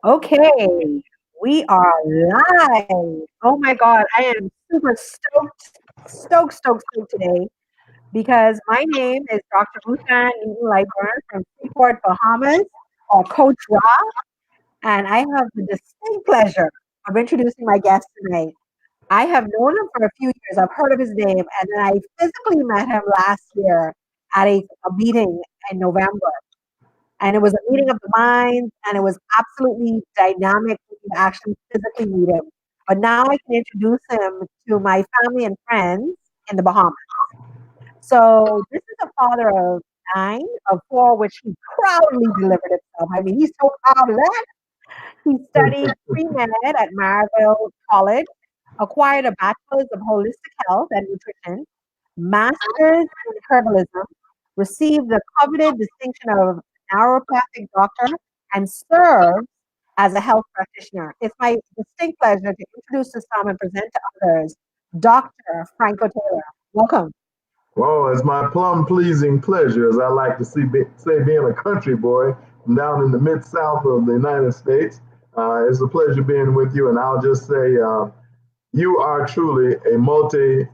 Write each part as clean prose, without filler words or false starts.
Okay, we are live. Oh my God, I am super stoked today because my name is Dr. Ruthann Lightburn from Freeport, Bahamas, or Coach Ra, and I have the distinct pleasure of introducing my guest tonight. I have known him for a few years. I've heard of his name, and then I physically met him last year at a meeting in November. And it was a meeting of the minds, and it was absolutely dynamic when you actually physically meet him. But now I can introduce him to my family and friends in the Bahamas. So this is a father of nine, of four, which he proudly delivered himself. I mean, he's so proud of that. He studied pre-med at Marville College, acquired a bachelor's of holistic health and nutrition, master's in herbalism, received the coveted distinction of naturopathic doctor, and serves as a health practitioner. It's my distinct pleasure to introduce to some and present to others Dr. Franco Taylor. Welcome. Well, it's my plum pleasing pleasure, as I like to say, being a country boy from down in the mid south of the United States. It's a pleasure being with you, and I'll just say you are truly a multimedia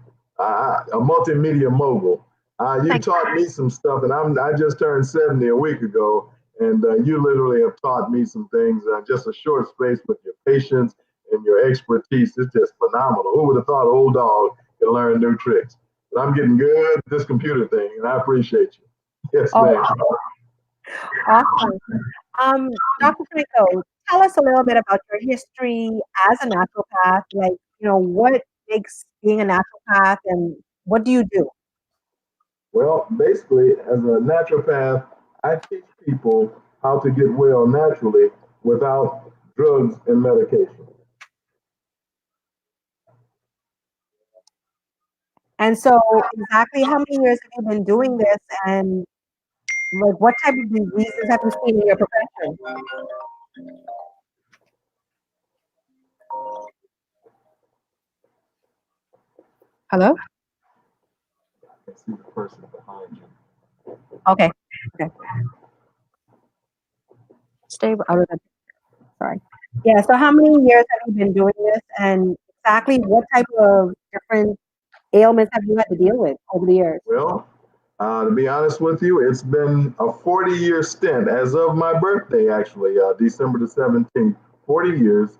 mogul. You Thank taught me some stuff, and I just turned 70 a week ago, and you literally have taught me some things in just a short space with your patience and your expertise. It's just phenomenal. Who would have thought old dog could learn new tricks? But I'm getting good at this computer thing, and I appreciate you. Yes, Oh, ma'am. awesome. Dr. Franco, tell us a little bit about your history as a naturopath. Like, what makes being a naturopath and what do you do? Well, basically, as a naturopath, I teach people how to get well naturally without drugs and medication. And so, exactly how many years have you been doing this? And like, what type of diseases have you seen in your profession? Hello? I see the person behind you. Okay. Okay. Stay out of the. Sorry. Yeah. So, how many years have you been doing this? And exactly what type of different ailments have you had to deal with over the years? Well, to be honest with you, it's been a 40-year stint as of my birthday, actually, December the 17th, 40 years.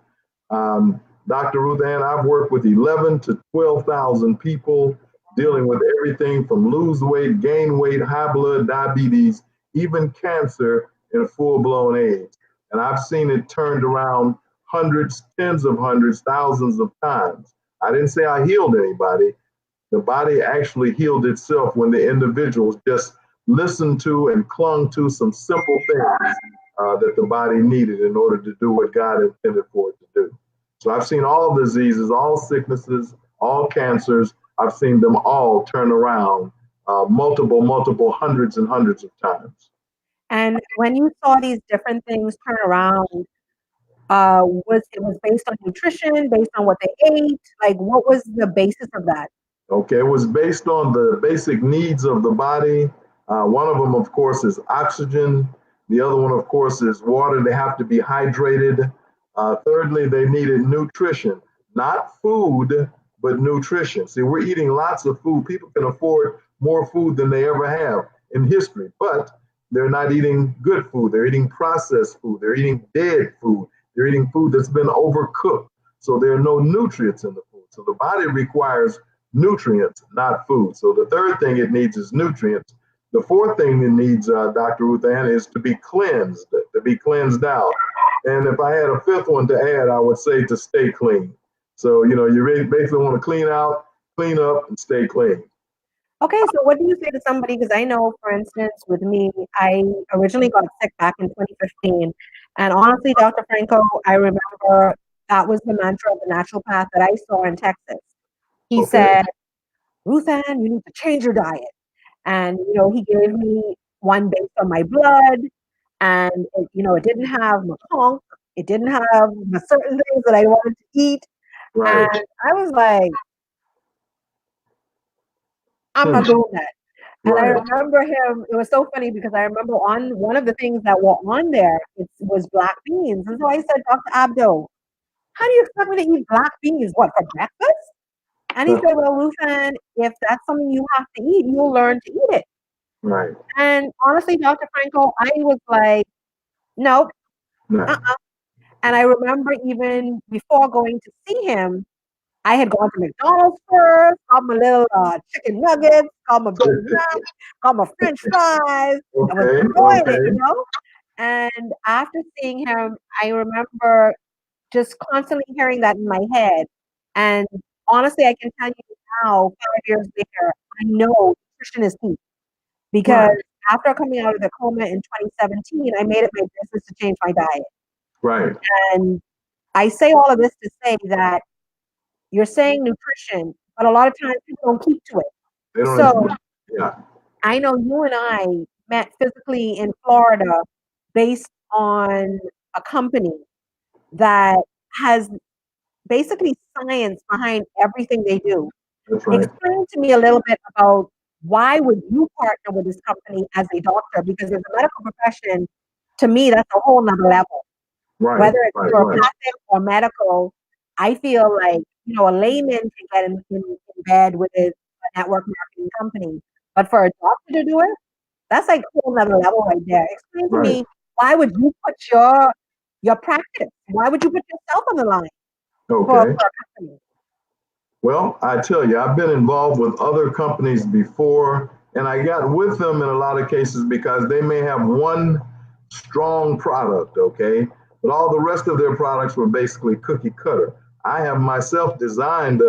Dr. Ruth Ann, I've worked with 11 to 12,000 people dealing with everything from lose weight, gain weight, high blood, diabetes, even cancer and full-blown AIDS. And I've seen it turned around hundreds, tens of hundreds, thousands of times. I didn't say I healed anybody. The body actually healed itself when the individuals just listened to and clung to some simple things that the body needed in order to do what God intended for it to do. So I've seen all diseases, all sicknesses, all cancers. I've seen them all turn around multiple hundreds and hundreds of times. And when you saw these different things turn around, was it was based on nutrition, based on what they ate? Like, what was the basis of that? Okay, it was based on the basic needs of the body. One of them, of course, is oxygen. The other one, of course, is water. They have to be hydrated. Thirdly, they needed nutrition, not food, but nutrition. See, we're eating lots of food. People can afford more food than they ever have in history, but they're not eating good food. They're eating processed food. They're eating dead food. They're eating food that's been overcooked. So there are no nutrients in the food. So the body requires nutrients, not food. So the third thing it needs is nutrients. The fourth thing it needs, Dr. Ruth Ann, is to be cleansed out. And if I had a fifth one to add, I would say to stay clean. So, you really basically want to clean out, clean up, and stay clean. Okay, so what do you say to somebody? Because I know, for instance, with me, I originally got sick back in 2015. And honestly, Dr. Franco, I remember that was the mantra of the naturopath that I saw in Texas. He Okay. said, Ruth Ann, you need to change your diet. And, he gave me one based on my blood. And, it didn't have McConk. It didn't have the certain things that I wanted to eat. Right. And I was like, I'm Hmm. not doing that. And I Right. remember him, it was so funny because I remember on one of the things that were on there, it was black beans. And so I said, Dr. Abdo, how do you expect me to eat black beans? What, for breakfast? And he said, well, Ruthann, if that's something you have to eat, you'll learn to eat it. Right. And honestly, Dr. Franco, I was like, nope, Right. uh-uh. And I remember even before going to see him, I had gone to McDonald's first, got my little chicken nuggets, got my Big Mac, got my French fries. I was Okay. enjoying it, Okay. you know? And after seeing him, I remember just constantly hearing that in my head. And honestly, I can tell you now, 5 years later, I know nutrition is key because Right. after coming out of the coma in 2017, I made it my business to change my diet. Right. And I say all of this to say that you're saying nutrition, but a lot of times people don't keep to it. They So don't. Yeah. I know you and I met physically in Florida based on a company that has basically science behind everything they do. That's right. Explain to me a little bit about why would you partner with this company as a doctor? Because as a medical profession, to me, that's a whole nother level. Right. Whether it's Right. Right. neuropathic or medical, I feel like, a layman can get in bed with a network marketing company. But for a doctor to do it, that's like a whole nother level right there. Explain to Right. me, why would you put your practice, why would you put yourself on the line for Okay. a company? Well, I tell you, I've been involved with other companies before, and I got with them in a lot of cases because they may have one strong product, okay? But all the rest of their products were basically cookie cutter. I have myself designed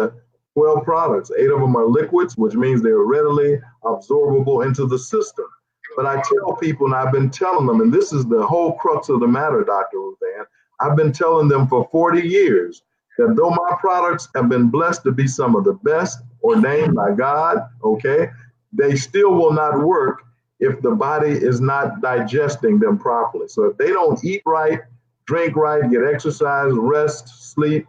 12 products. 8 of them are liquids, which means they're readily absorbable into the system. But I tell people, and I've been telling them, and this is the whole crux of the matter, Dr. Ruthann, I've been telling them for 40 years that though my products have been blessed to be some of the best ordained by God, okay, they still will not work if the body is not digesting them properly. So if they don't eat right, drink right, get exercise, rest, sleep,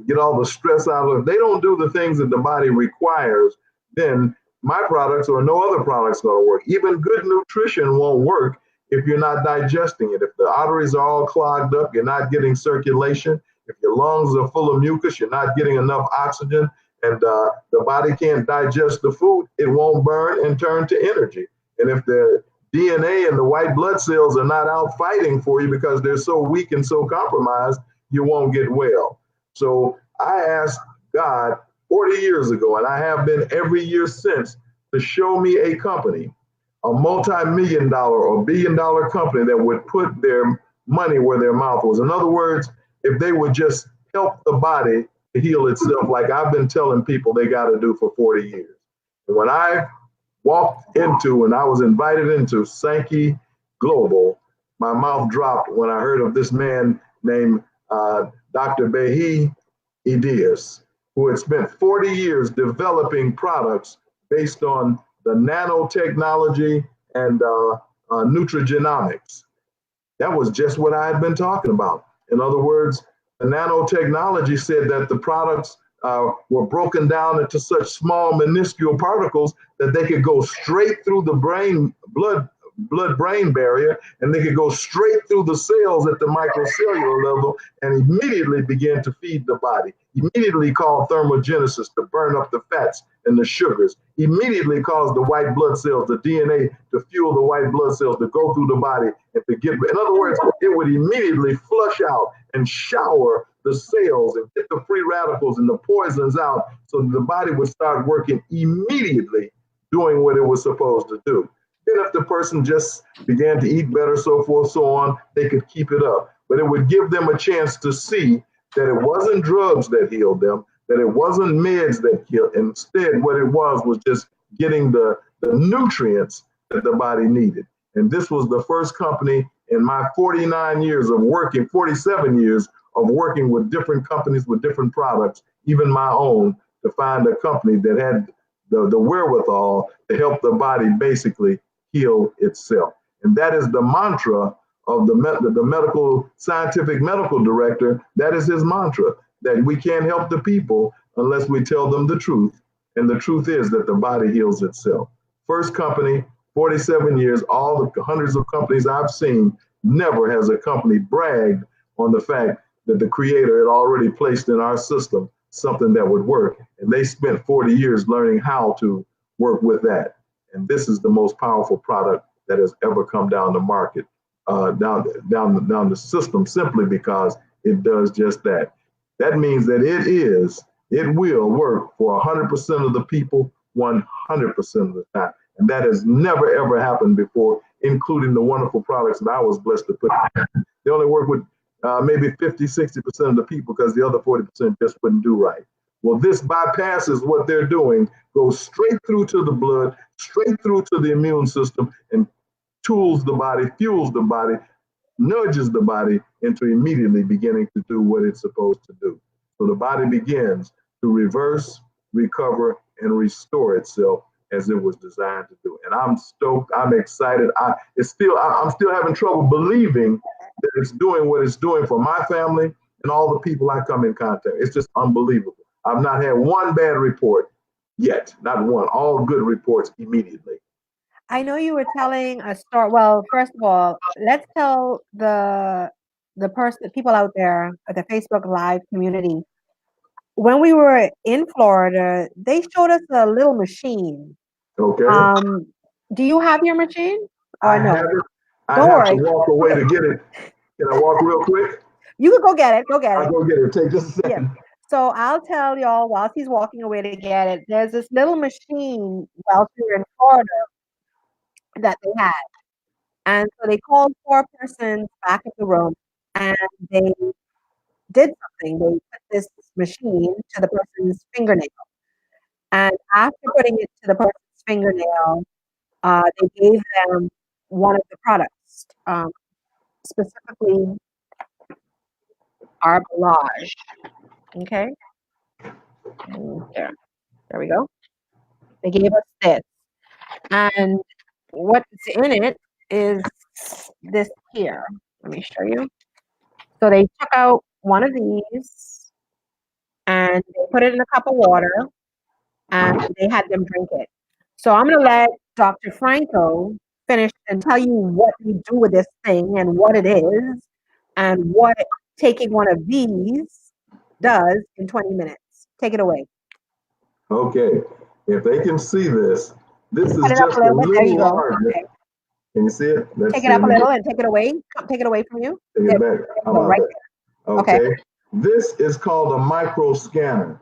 get all the stress out of it, if they don't do the things that the body requires, then my products or no other products going to work. Even good nutrition won't work if you're not digesting it. If the arteries are all clogged up, you're not getting circulation. If your lungs are full of mucus, you're not getting enough oxygen, and the body can't digest the food, it won't burn and turn to energy. And if the DNA and the white blood cells are not out fighting for you because they're so weak and so compromised, you won't get well. So I asked God 40 years ago, and I have been every year since, to show me a company, a multi-million dollar or billion-dollar company that would put their money where their mouth was. In other words, if they would just help the body to heal itself, like I've been telling people they got to do for 40 years. And when I when I was invited into Sankey Global, my mouth dropped when I heard of this man named Dr. Behi Ideas, who had spent 40 years developing products based on the nanotechnology and nutrigenomics. That was just what I had been talking about. In other words, the nanotechnology said that the products were broken down into such small, minuscule particles that they could go straight through the blood-brain barrier, and they could go straight through the cells at the microcellular level and immediately begin to feed the body. Immediately cause thermogenesis to burn up the fats and the sugars. Immediately cause the white blood cells, the DNA, to fuel the white blood cells to go through the body and to get. In other words, it would immediately flush out and shower the cells and get the free radicals and the poisons out, so the body would start working immediately, doing what it was supposed to do. Then if the person just began to eat better, so forth, so on, they could keep it up. But it would give them a chance to see that it wasn't drugs that healed them, that it wasn't meds that killed. Instead, what it was just getting the nutrients that the body needed. And this was the first company in my 49 years of working, 47 years of working with different companies with different products, even my own, to find a company that had the wherewithal to help the body basically heal itself. And that is the mantra of the medical, scientific medical director. That is his mantra, that we can't help the people unless we tell them the truth. And the truth is that the body heals itself. First company, 47 years, all the hundreds of companies I've seen, never has a company bragged on the fact that the creator had already placed in our system something that would work. And they spent 40 years learning how to work with that. And this is the most powerful product that has ever come down the market, down the system, simply because it does just that. That means that it will work for 100% of the people, 100% of the time. And that has never, ever happened before, including the wonderful products that I was blessed to put in. They only work with maybe 50, 60% of the people because the other 40% just wouldn't do right. Well, this bypasses what they're doing, goes straight through to the blood, straight through to the immune system, and tools the body, fuels the body, nudges the body into immediately beginning to do what it's supposed to do. So the body begins to reverse, recover, and restore itself as it was designed to do. And I'm stoked. I'm excited. I'm still having trouble believing that it's doing what it's doing for my family and all the people I come in contact. It's just unbelievable. I've not had one bad report yet, not one. All good reports immediately. I know you were telling a story. Well, first of all, let's tell the people out there at the Facebook Live community. When we were in Florida, they showed us a little machine. Okay. Do you have your machine? I no? have it. I Don't have worry. to walk away to get it. Can I walk real quick? You can go get it. Go get it. I'll go get it. Take just a second. Yeah. So I'll tell y'all while he's walking away to get it, there's this little machine while we were in Florida that they had. And so they called 4 persons back in the room and they did something. They put this machine to the person's fingernail. And after putting it to the person's fingernail, they gave them one of the products, specifically Arbolage. Okay. And there we go. They gave us this. And what's in it is this here. Let me show you. So they took out one of these and they put it in a cup of water and they had them drink it. So I'm going to let Dr. Franco finish and tell you what we do with this thing and what it is and what taking one of these does in 20 minutes. Take it away. Okay. If they can see this, this is Put it just up a little bit. There you go. larger. Okay. Can you see it? Let's Take it up a little and take it away. Take it away from you. Take it back. How about right that? Okay. This is called a micro scanner.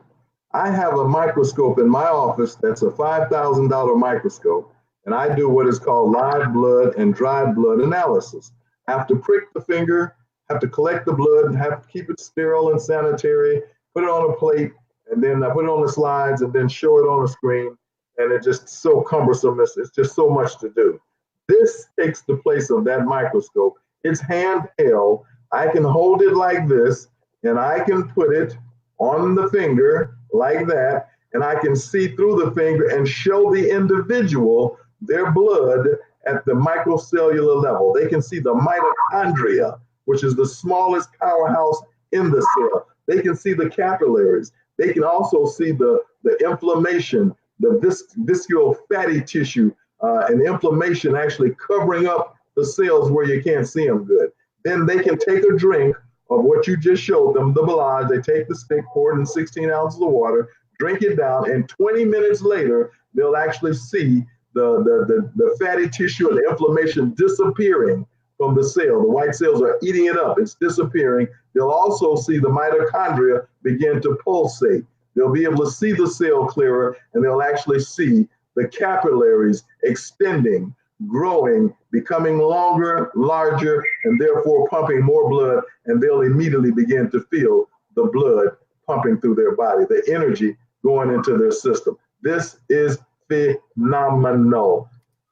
I have a microscope in my office that's a $5,000 microscope, and I do what is called live blood and dried blood analysis. I have to prick the finger, have to collect the blood, and have to keep it sterile and sanitary, put it on a plate, and then I put it on the slides and then show it on a screen. And it's just so cumbersome. It's just so much to do. This takes the place of that microscope. It's handheld. I can hold it like this, and I can put it on the finger like that, and I can see through the finger and show the individual their blood at the microcellular level. They can see the mitochondria, which is the smallest powerhouse in the cell. They can see the capillaries. They can also see the inflammation, the visceral fatty tissue, and inflammation actually covering up the cells where you can't see them good. Then they can take a drink of what you just showed them, the Belage. They take the stick, pour it in 16 ounces of water, drink it down, and 20 minutes later, they'll actually see the fatty tissue and the inflammation disappearing from the cell. The white cells are eating it up. It's disappearing. They'll also see the mitochondria begin to pulsate. They'll be able to see the cell clearer, and they'll actually see the capillaries extending, growing, becoming longer, larger, and therefore pumping more blood, and they'll immediately begin to feel the blood pumping through their body, the energy going into their system. This is phenomenal.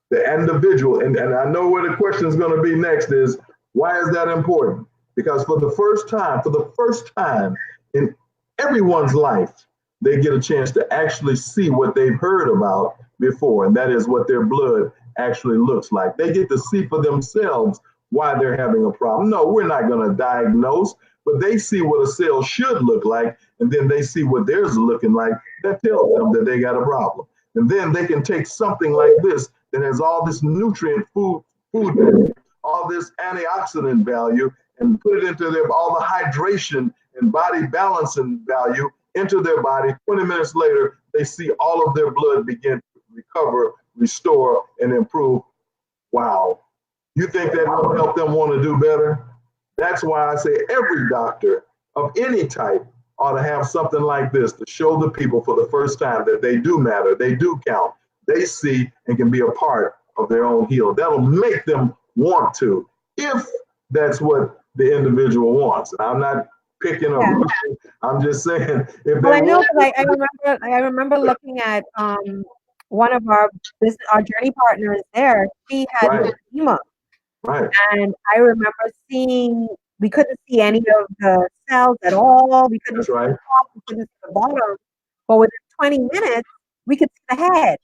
The individual, and I know where the question is going to be next is, why is that important? Because for the first time in everyone's life, they get a chance to actually see what they've heard about before, and that is what their blood actually looks like. They get to see for themselves why they're having a problem. No, we're not going to diagnose, but they see what a cell should look like, and then they see what theirs is looking like. That tells them that they got a problem. And then they can take something like this that has all this nutrient food value, all this antioxidant value, and put it into their all the hydration and body balancing value into their body. 20 minutes later, they see all of their blood begin to recover, restore, and improve. Wow. You think that will help them want to do better? That's why I say every doctor of any type ought to have something like this to show the people for the first time that they do matter, they do count, they see and can be a part of their own healing. That'll make them want to, if that's what the individual wants. I'm not picking or Yeah. pushing. I'm just saying if Well, they I know want because I to, remember I remember looking at one of our journey partners there. She had right, lymphedema, right. and I remember seeing we couldn't see any of the cells at all. We couldn't That's see the right, top. We couldn't see the bottom. But within 20 minutes, we could see the head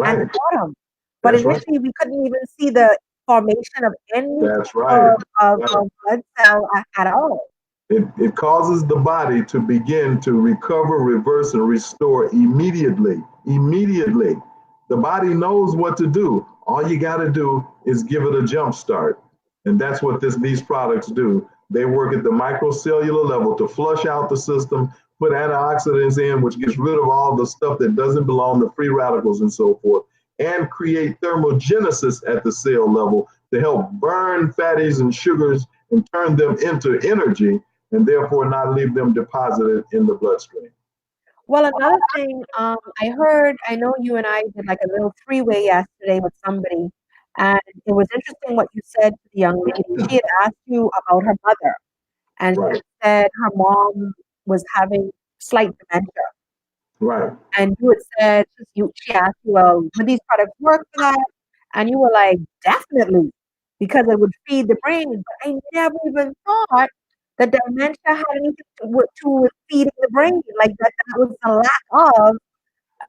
and the right. bottom. But That's right. initially, we couldn't even see the formation of any That's right. of, of, Right. of blood cell at all. It causes the body to begin to recover, reverse, and restore immediately. Immediately. The body knows what to do. All you got to do is give it a jump start. And that's what these products do. They work at the microcellular level to flush out the system, put antioxidants in, which gets rid of all the stuff that doesn't belong, the free radicals and so forth, and create thermogenesis at the cell level to help burn fatties and sugars and turn them into energy and therefore not leave them deposited in the bloodstream. Well, another thing, I know you and I did like a little three-way yesterday with somebody, and it was interesting what you said to the young lady. She had asked you about her mother, and she Right, said her mom was having slight dementia. right. And you had said, she asked you, well, would these products work for that? And you were like, definitely, because it would feed the brain. But I never even thought that dementia had anything to with feeding the brain. Like that was the lack of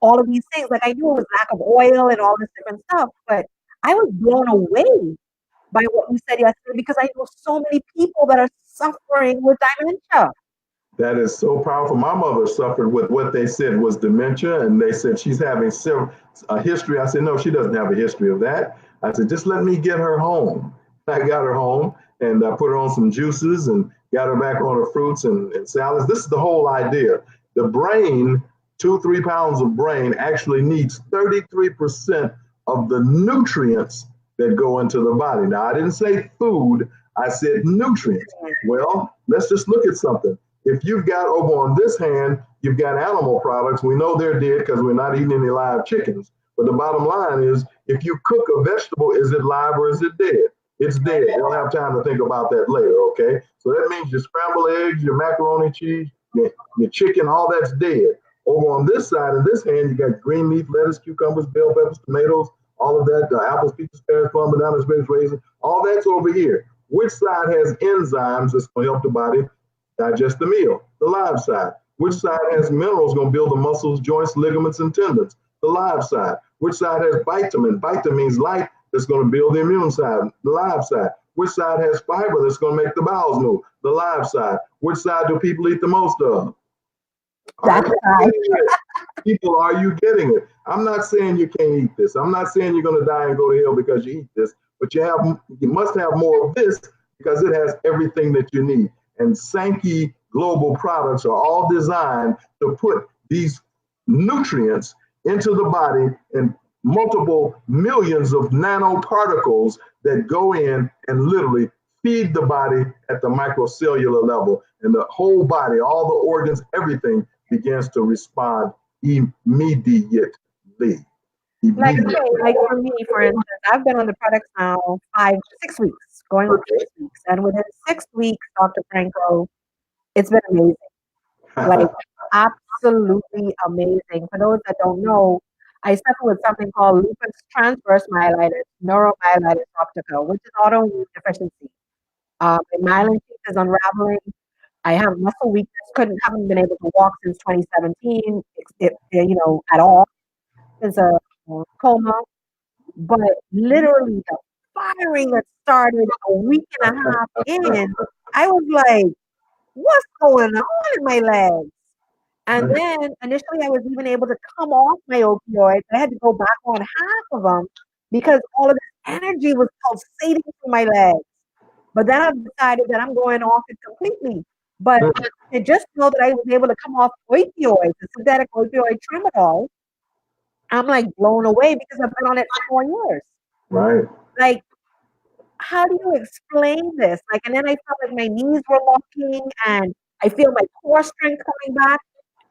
all of these things. Like I knew it was lack of oil and all this different stuff, but I was blown away by what you said yesterday because I know so many people that are suffering with dementia. That is so powerful. My mother suffered with what they said was dementia, and they said she's having a history. I said, no, she doesn't have a history of that. I said, just let me get her home. I got her home and I put her on some juices and got her back on her fruits and salads. This is the whole idea. The brain, 2, 3 pounds of brain, actually needs 33% of the nutrients that go into the body. Now, I didn't say food, I said nutrients. Well, let's just look at something. If you've got over on this hand, you've got animal products. We know they're dead because we're not eating any live chickens. But the bottom line is, if you cook a vegetable, is it live or is it dead? It's dead. You don't have time to think about that later, okay? So that means your scrambled eggs, your macaroni cheese, your chicken, all that's dead. Over on this side of this hand, you got green leaf, lettuce, cucumbers, bell peppers, tomatoes, all of that, apples, peaches, pears, plum, bananas, grapes, raisins, all that's over here. Which side has enzymes that's going to help the body digest the meal? The live side. Which side has minerals going to build the muscles, joints, ligaments, and tendons? The live side. Which side has vitamin? Vitamin means light that's going to build the immune side. The live side. Which side has fiber that's going to make the bowels move? The live side. Which side do people eat the most of? Are That's you right. getting it? People, are you getting it? I'm not saying you can't eat this. I'm not saying you're going to die and go to hell because you eat this, but you must have more of this because it has everything that you need. And Sankey Global products are all designed to put these nutrients into the body in multiple millions of nanoparticles that go in and literally feed the body at the microcellular level. And the whole body, all the organs, everything begins to respond immediately. Like, Immediately. okay, like for me, for instance, I've been on the products now 6 weeks, going on Okay. 6 weeks. And within 6 weeks, Dr. Franco, it's been amazing. Like, absolutely amazing. For those that don't know, I suffer with something called lupus transverse myelitis, neuromyelitis optica, which is autoimmune deficiency. My myelin sheath is unraveling. I have muscle weakness, haven't been able to walk since 2017, at all, since a coma. But literally the firing that started a week and a half in, I was like, what's going on in my legs? And Right. then initially I was even able to come off my opioids. I had to go back on half of them because all of this energy was pulsating through my legs. But then I've decided that I'm going off it completely. But Mm. to just know that I was able to come off opioids, the synthetic opioid tramadol, I'm like blown away because I've been on it for 4 years. Right. Like, how do you explain this? Like, and then I felt like my knees were locking and I feel my core strength coming back.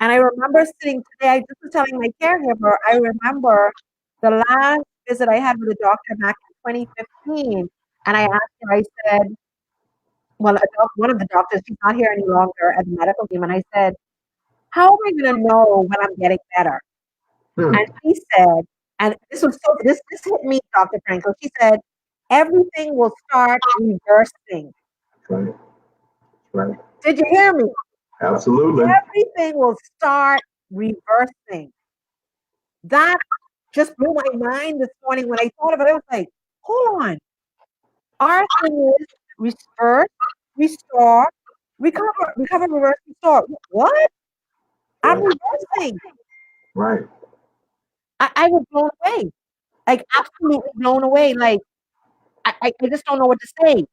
And I remember sitting today, I just was telling my caregiver, I remember the last visit I had with a doctor back in 2015. And I asked her, I said, well, one of the doctors, she's not here any longer at the medical team. And I said, how am I going to know when I'm getting better? And Mm. she said, and this was so, this hit me, Dr. Frankel. She said, everything will start reversing. Right. Right. Did you hear me? Absolutely. Everything will start reversing. That just blew my mind this morning when I thought of it. I was like, hold on. Our thing is reverse, restore, recover, reverse, restore. What? I'm Right. reversing. Right. I was blown away. Like absolutely blown away. Like I just don't know what to say.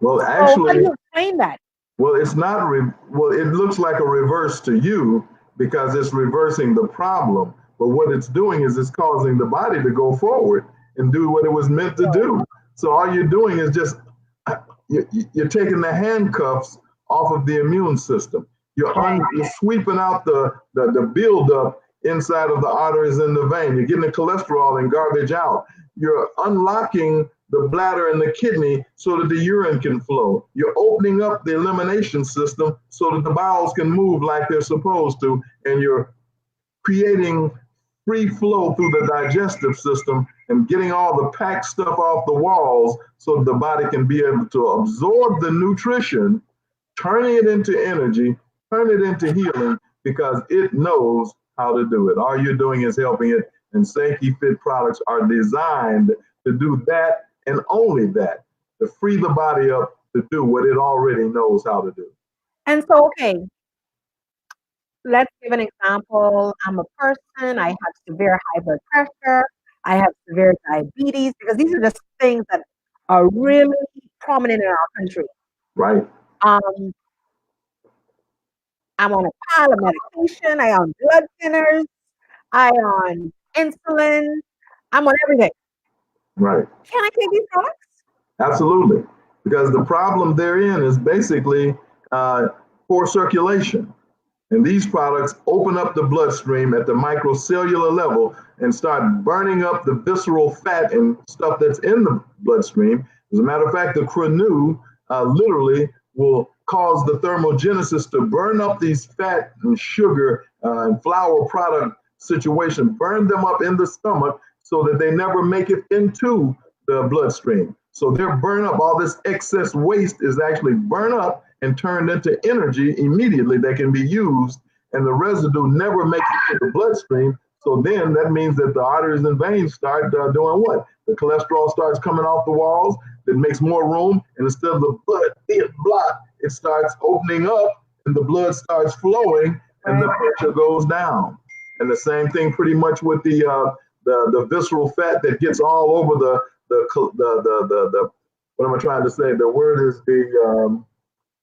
Well, So how do actually, you explain that? well, it's not. Well, it looks like a reverse to you because it's reversing the problem. But what it's doing is it's causing the body to go forward and do what it was meant to do. So all you're doing is just you're taking the handcuffs off of the immune system. Right, You're sweeping out the buildup inside of the arteries and the vein. You're getting the cholesterol and garbage out. You're unlocking the bladder and the kidney so that the urine can flow. You're opening up the elimination system so that the bowels can move like they're supposed to, and you're creating free flow through the digestive system and getting all the packed stuff off the walls so the body can be able to absorb the nutrition, turning it into energy, turn it into healing because it knows how to do it. All you're doing is helping it, and Sankey Fit products are designed to do that and only that, to free the body up to do what it already knows how to do. and so okay, let's give an example. I'm a person, I have severe high blood pressure, I have severe diabetes, because these are just things that are really prominent in our country. Right? Um, I'm on a pile of medication, I on blood thinners, I on insulin, I'm on everything. Right. Can I take these products? Absolutely. Because the problem therein is basically uh, poor circulation. And these products open up the bloodstream at the microcellular level and start burning up the visceral fat and stuff that's in the bloodstream. As a matter of fact, the Crenew literally will cause the thermogenesis to burn up these fat and sugar and flour product situation, burn them up in the stomach so that they never make it into the bloodstream. So they're burn up. All this excess waste is actually burned up and turned into energy immediately that can be used, and the residue never makes it to the bloodstream. So then that means that the arteries and veins start doing what? The cholesterol starts coming off the walls. That makes more room, and instead of the blood being blocked, it starts opening up, and the blood starts flowing, and the Right, pressure goes down. And the same thing, pretty much with the visceral fat that gets all over the what am I trying to say? The word is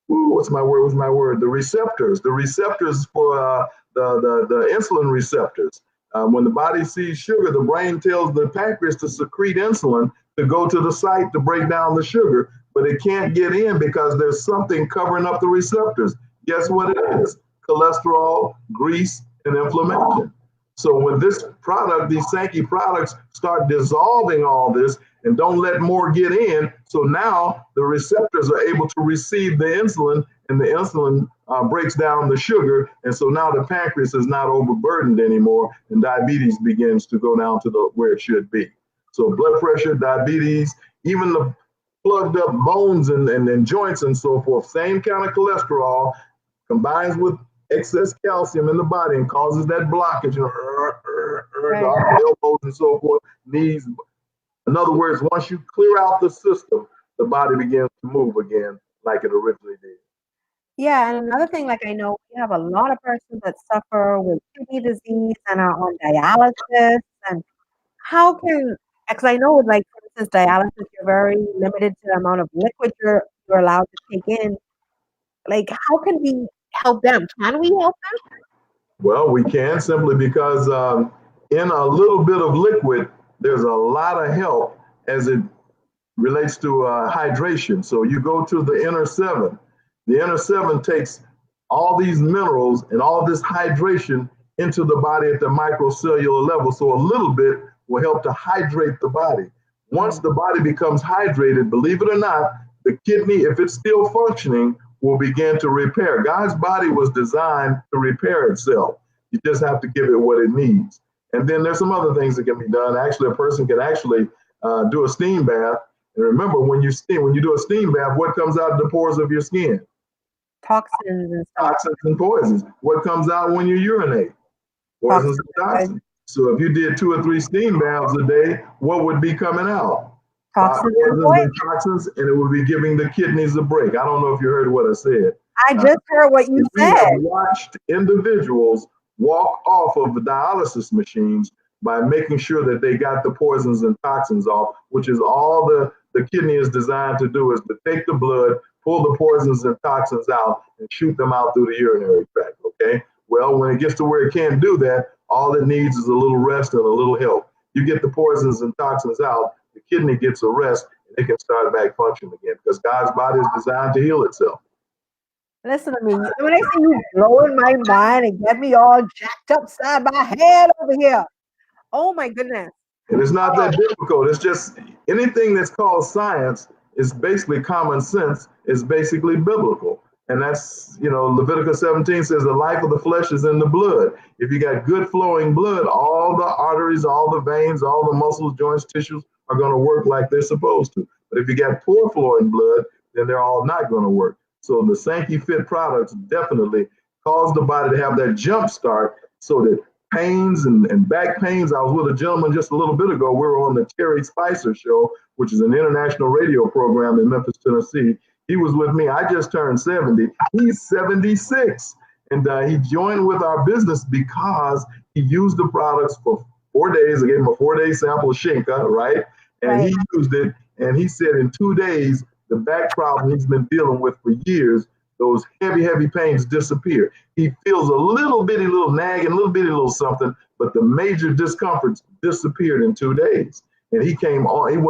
what's my word? What's my word? The receptors. The receptors for the insulin receptors. When the body sees sugar, the brain tells the pancreas to secrete insulin to go to the site to break down the sugar, but it can't get in because there's something covering up the receptors. Guess what it is? Cholesterol, grease, and inflammation. So when this product, these Sankey products, start dissolving all this and don't let more get in, so now the receptors are able to receive the insulin, and the insulin breaks down the sugar, and so now the pancreas is not overburdened anymore, and diabetes begins to go down to the where it should be. So blood pressure, diabetes, even the plugged up bones and joints and so forth, same kind of cholesterol combines with excess calcium in the body and causes that blockage, right. the elbows and so forth, knees. In other words, once you clear out the system, the body begins to move again like it originally did. Yeah, and another thing, like I know we have a lot of persons that suffer with kidney disease and are on dialysis. And how can, because I know, like for instance, dialysis, you're very limited to the amount of liquid you're allowed to take in. Like, how can we help them? Can we help Well, we can simply because in a little bit of liquid, there's a lot of help as it relates to hydration. So you go to the inner seven. The inner seven takes all these minerals and all this hydration into the body at the microcellular level. So a little bit will help to hydrate the body. Once them? the body becomes hydrated, believe it or not, the kidney, if it's still functioning, will begin to repair. God's body was designed to repair itself. You just have to give it what it needs. And then there's some other things that can be done. Actually, a person can actually do a steam bath. And remember, when you do a steam bath, what comes out of the pores of your skin? Toxins and stuff. Toxins and poisons. What comes out when you urinate? Poisons Toxins, and toxins. So if you did 2 or 3 steam baths a day, what would be coming out? toxins and Poisons poison. and toxins, and it would be giving the kidneys a break. I don't know if you heard what I said. I Uh, just heard what you we have said. watched individuals walk off of the dialysis machines by making sure that they got the poisons and toxins off, which is all the kidney is designed to do, is to take the blood, pull the poisons and toxins out, and shoot them out through the urinary tract. Okay. Well, when it gets to where it can't do that, all it needs is a little rest and a little help. You get the poisons and toxins out, the kidney gets a rest, and it can start back functioning again because God's body is designed to heal itself. Listen to me. When I say you blowing my mind and get me all jacked up side my head over here. Oh my goodness. And it's not Oh, that difficult. It's just anything that's called science is basically common sense, is basically biblical. And that's, Leviticus 17 says the life of the flesh is in the blood. If you got good flowing blood, all the arteries, all the veins, all the muscles, joints, tissues are going to work like they're supposed to. But if you got poor flowing blood, then they're all not going to work. So the Sankey Fit products definitely cause the body to have that jump start so that pains and back pains. I was with a gentleman just a little bit ago. We were on the Terry Spicer show, which is an international radio program in Memphis, Tennessee. He was with me. I just turned 70. He's 76. And he joined with our business because he used the products for 4 days. I gave him a 4-day sample of Shinka, right? And right. he used it. And he said in 2 days, the back problem he's been dealing with for years, those heavy, heavy pains disappear. He feels a little bitty little nagging, a little bitty little something, but the major discomforts disappeared in 2 days. And he went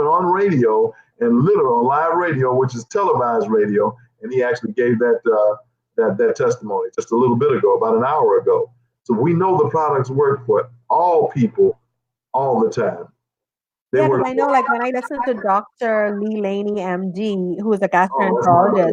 on radio and literally on live radio, which is televised radio, and he actually gave that testimony just a little bit ago, about an hour ago. So we know the products work for all people all the time. They Yeah, because work. I know, like when I listen to Dr. Lee Laney, MD, who is a Oh, that's my gastroenterologist, brother.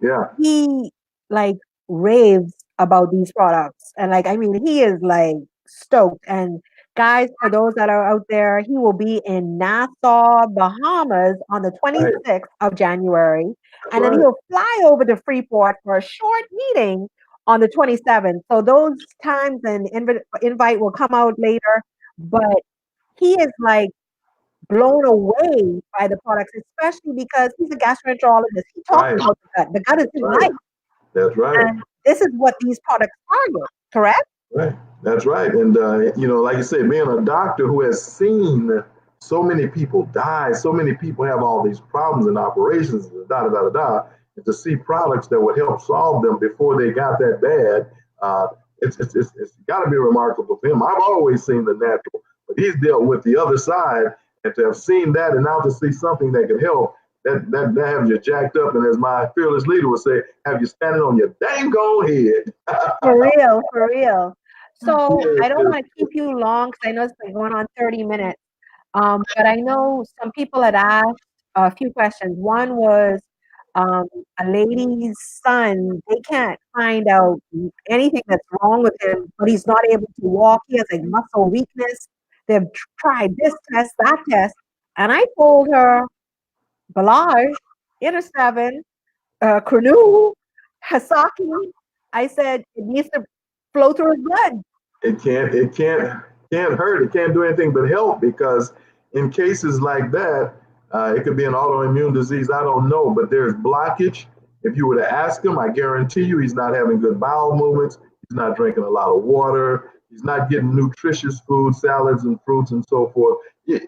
Yeah. he like raves about these products. And like, I mean, he is like stoked. And guys, for those that are out there, he will be in Nassau, Bahamas on the Right. 26th of January. That's And then right. he'll fly over to Freeport for a short meeting on the 27th. So those times and invite will come out later. But he is like blown away by the products, especially because he's a gastroenterologist. He talks Right. about the gut. The gut is his Right. life. That's right. And this is what these products target, correct? Right. That's right. And, like you said, being a doctor who has seen so many people die, so many people have all these problems and operations, da da da da da, and to see products that would help solve them before they got that bad, it's got to be remarkable for him. I've always seen the natural, but he's dealt with the other side, and to have seen that and now to see something that could help, that have you jacked up, and as my fearless leader would say, have you standing on your dang gone head. For real, for real. So Yes, I don't yes. want to keep you long because I know it's been going on 30 minutes. But I know some people had asked a few questions. One was um, a lady's son, they can't find out anything that's wrong with him, but he's not able to walk. He has like muscle weakness. They've tried this test, that test. And I told her, Balaj, Inner Seven, Canoe, Hasaki. I said it needs to flow through his blood. It can't hurt. It can't do anything but help because in cases like that, it could be an autoimmune disease. I don't know, but there's blockage If you were to ask him, I guarantee you he's not having good bowel movements. He's not drinking a lot of water. He's not getting nutritious food, salads and fruits and so forth. 9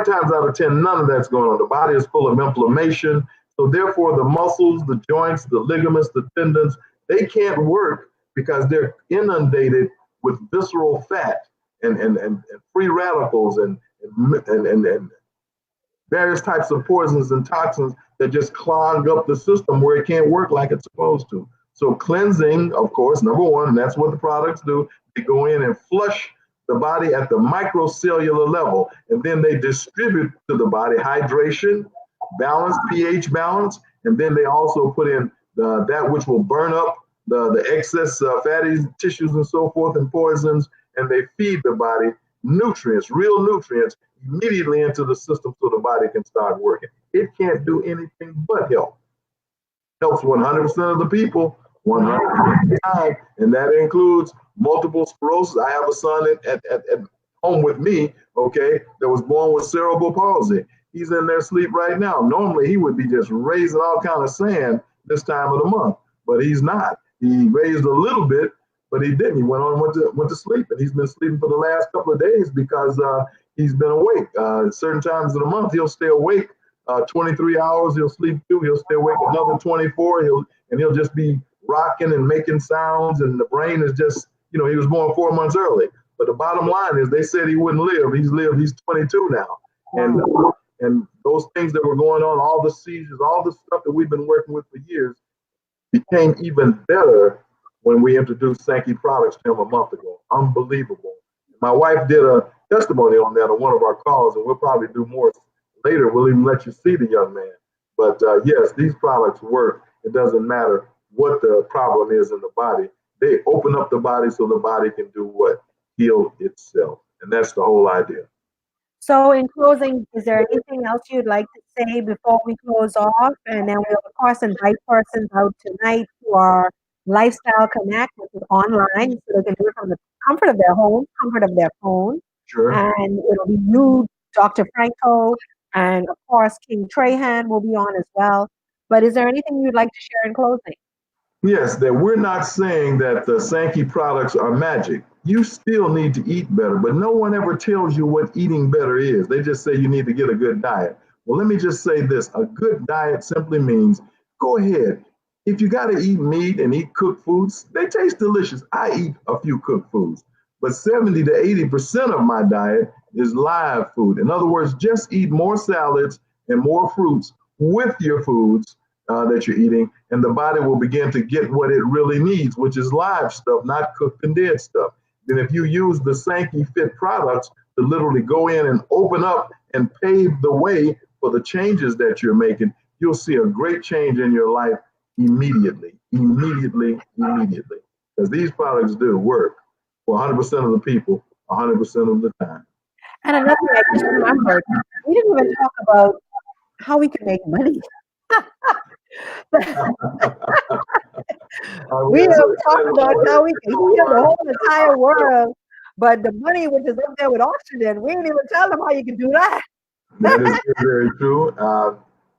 times out of 10, none of that's going on. The body is full of inflammation. So therefore, the muscles, the joints, the ligaments, the tendons, they can't work because they're inundated with visceral fat and free radicals and various types of poisons and toxins that just clog up the system where it can't work like it's supposed to. So cleansing, of course, number one, and that's what the products do. They go in and flush the body at the microcellular level, and then they distribute to the body hydration, balance, pH balance, and then they also put in that which will burn up the excess fatty tissues and so forth and poisons, and they feed the body nutrients, real nutrients, immediately into the system so the body can start working. It can't do anything but help. Helps 100% of the people, 100% of the time, and that includes multiple sclerosis. I have a son at home with me, okay, that was born with cerebral palsy. He's in there asleep right now. Normally, he would be just raising all kind of sand this time of the month, but he's not. He raised a little bit, but he didn't. He went on and went to sleep, and he's been sleeping for the last couple of days because he's been awake. Certain times of the month, he'll stay awake 23 hours. He'll sleep 2. He'll stay awake another 24. He'll just be rocking and making sounds, and the brain is just, he was born 4 months early. But the bottom line is, they said he wouldn't live. He's lived. He's 22 now, and those things that were going on, all the seizures, all the stuff that we've been working with for years, became even better when we introduced Sankey products to him a month ago. Unbelievable. My wife did a testimony on that on one of our calls, and we'll probably do more later. We'll even let you see the young man. But yes, these products work. It doesn't matter what the problem is in the body. They open up the body so the body can do what? Heal itself. And that's the whole idea. So in closing, is there anything else you'd like to say before we close off? And then we'll, of course, invite persons out tonight to our Lifestyle Connect, which is online, so they can do it from the comfort of their home, comfort of their phone. Sure. And it'll be you, Dr. Franco, and of course, King Trahan will be on as well. But is there anything you'd like to share in closing? Yes, that we're not saying that the Sankey products are magic. You still need to eat better, but no one ever tells you what eating better is. They just say you need to get a good diet. Well, let me just say this. A good diet simply means, go ahead. If you got to eat meat and eat cooked foods, they taste delicious. I eat a few cooked foods, but 70 to 80% of my diet is live food. In other words, just eat more salads and more fruits with your foods that you're eating, and the body will begin to get what it really needs, which is live stuff, not cooked and dead stuff. Then if you use the Sankey Fit products to literally go in and open up and pave the way for the changes that you're making, you'll see a great change in your life immediately. Because these products do work for 100% of the people, 100% of the time. And another thing I just remembered, we didn't even talk about how we can make money. We have talked about how we can heal the whole entire world, but the money which is up there with oxygen, we didn't even tell them how you can do that. That is very true.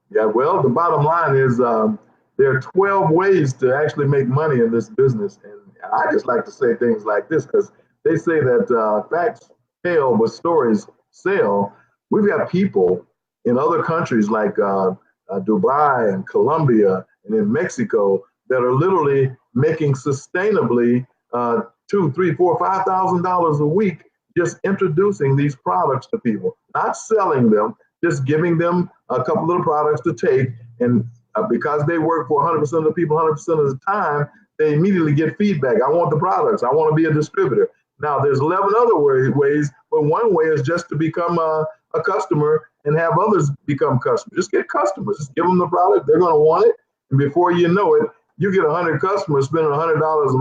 Yeah, well, the bottom line is there are 12 ways to actually make money in this business. And I just like to say things like this because they say that facts tell, but stories sell. We've got people in other countries like Dubai and Colombia and in Mexico that are literally making sustainably $2,000, $3,000, $4,000, $5,000 a week just introducing these products to people, not selling them, just giving them a couple little products to take. And because they work for 100% of the people 100% of the time, they immediately get feedback. I want the products. I want to be a distributor. Now, there's 11 other ways, but one way is just to become a customer and have others become customers. Just get customers. Just give them the product. They're going to want it. And before you know it, you get 100 customers spending $100 a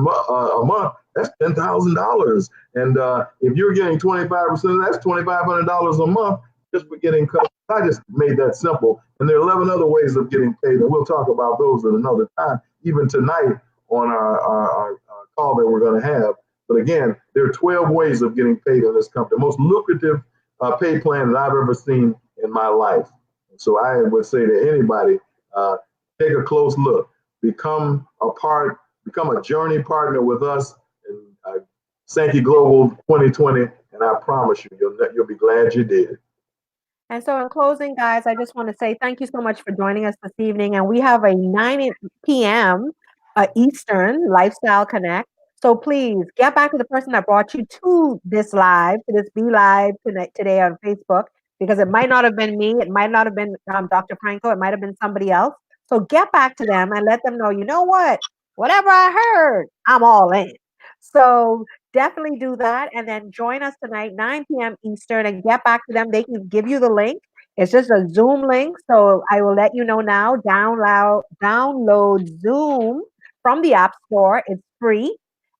month. That's $10,000. And if you're getting 25% of that, that's $2,500 a month just for getting customers. I just made that simple. And there are 11 other ways of getting paid. And we'll talk about those at another time, even tonight on our call that we're going to have. But again, there are 12 ways of getting paid in this company. The most lucrative pay plan that I've ever seen in my life. So I would say to anybody, take a close look. become a part, become a journey partner with us in Sankey Global 2020, and I promise you, you'll be glad you did. And so, in closing, guys, I just want to say thank you so much for joining us this evening. And we have a 9 p.m. Eastern Lifestyle Connect. So please get back to the person that brought you to this live, to this Be Live tonight, today on Facebook, because it might not have been me. It might not have been Dr. Franco. It might have been somebody else. So get back to them and let them know, you know what? Whatever I heard, I'm all in. So definitely do that and then join us tonight 9 p.m. Eastern and get back to them. They can give you the link. It's just a Zoom link, so I will let you know now. Download Zoom from the App Store. It's free,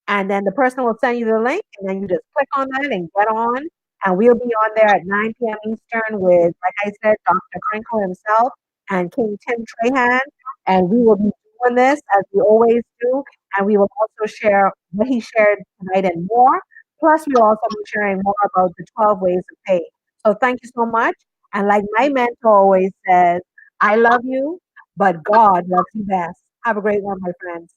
and then the person will send you the link, and then you just click on that and get on. And we'll be on there at 9 p.m. Eastern with, like I said, Dr. Franco himself and King Tim Trahan, and we will be doing this as we always do, and we will also share what he shared tonight and more. Plus, we'll also be sharing more about the 12 ways of pay. So thank you so much. And like my mentor always says, I love you, but God loves you best. Have a great one, my friends.